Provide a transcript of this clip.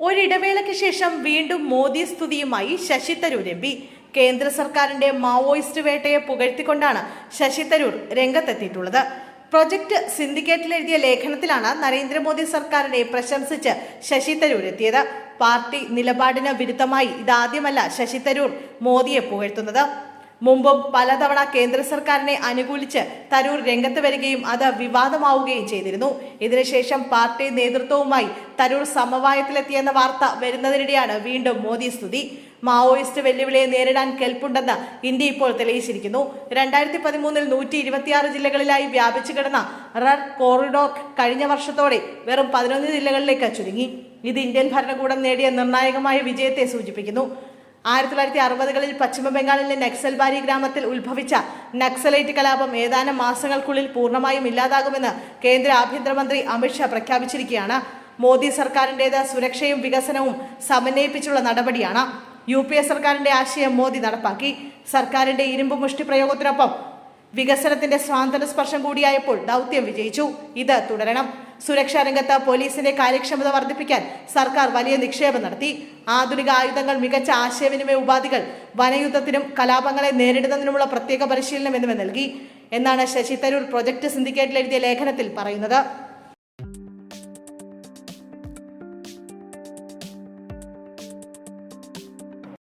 ഒരിടവേളയ്ക്ക് ശേഷം വീണ്ടും മോദി സ്തുതിയുമായി ശശി തരൂർ എം പി. കേന്ദ്ര സർക്കാരിന്റെ മാവോയിസ്റ്റ് വേട്ടയെ പുകഴ്ത്തിക്കൊണ്ടാണ് ശശി തരൂർ രംഗത്തെത്തിയിട്ടുള്ളത്. പ്രൊജക്ട് സിൻഡിക്കേറ്റിൽ എഴുതിയ ലേഖനത്തിലാണ് നരേന്ദ്രമോദി സർക്കാരിനെ പ്രശംസിച്ച് ശശി തരൂർ എത്തിയത്. പാർട്ടി നിലപാടിന് വിരുദ്ധമായി ഇതാദ്യമല്ല ശശി തരൂർ മോദിയെ പുകഴ്ത്തുന്നത്. മുമ്പും പലതവണ കേന്ദ്ര സർക്കാരിനെ അനുകൂലിച്ച് തരൂർ രംഗത്ത് വരികയും അത് വിവാദമാവുകയും ചെയ്തിരുന്നു. ഇതിനുശേഷം പാർട്ടി നേതൃത്വവുമായി തരൂർ സമവായത്തിലെത്തിയെന്ന വാർത്ത വരുന്നതിനിടെയാണ് വീണ്ടും മോദി സ്തുതി. മാവോയിസ്റ്റ് വെല്ലുവിളിയെ നേരിടാൻ കെൽപ്പുണ്ടെന്ന് ഇന്ത്യ ഇപ്പോൾ തെളിയിച്ചിരിക്കുന്നു. 2013 126 ജില്ലകളിലായി വ്യാപിച്ചു കിടന്ന റെഡ് കോറിഡോർ കഴിഞ്ഞ വർഷത്തോടെ വെറും 11 ജില്ലകളിലേക്ക് ചുരുങ്ങി. ഇത് ഇന്ത്യൻ ഭരണകൂടം നേടിയ നിർണായകമായ വിജയത്തെ സൂചിപ്പിക്കുന്നു. 1960കളിൽ പശ്ചിമ ബംഗാളിലെ നക്സൽബാരി ഗ്രാമത്തിൽ ഉത്ഭവിച്ച നക്സലൈറ്റ് കലാപം ഏതാനും മാസങ്ങൾക്കുള്ളിൽ പൂർണ്ണമായും ഇല്ലാതാകുമെന്ന് കേന്ദ്ര ആഭ്യന്തരമന്ത്രി അമിത്ഷാ പ്രഖ്യാപിച്ചിരിക്കുകയാണ്. മോദി സർക്കാരിൻ്റേത് സുരക്ഷയും വികസനവും സമന്വയിപ്പിച്ചുള്ള നടപടിയാണ്. UPA സർക്കാരിന്റെ ആശയം മോദി നടപ്പാക്കി. സർക്കാരിന്റെ ഇരുമ്പ് മുഷ്ടി പ്രയോഗത്തിനൊപ്പം വികസനത്തിന്റെ സ്വാതന്ത്ര്യ സ്പർശം കൂടിയായപ്പോൾ ദൗത്യം വിജയിച്ചു. ഇത് തുടരണം. സുരക്ഷാ രംഗത്ത് പോലീസിന്റെ കാര്യക്ഷമത വർദ്ധിപ്പിക്കാൻ സർക്കാർ വലിയ നിക്ഷേപം നടത്തി. ആധുനിക ആയുധങ്ങൾ, മികച്ച ആശയവിനിമയ ഉപാധികൾ, വനയുദ്ധത്തിനും കലാപങ്ങളെ നേരിടുന്നതിനുമുള്ള പ്രത്യേക പരിശീലനം എന്നിവ നൽകി എന്നാണ് ശശി തരൂർ പ്രൊജക്ട് സിൻഡിക്കേറ്റിൽ എഴുതിയ ലേഖനത്തിൽ പറയുന്നത്.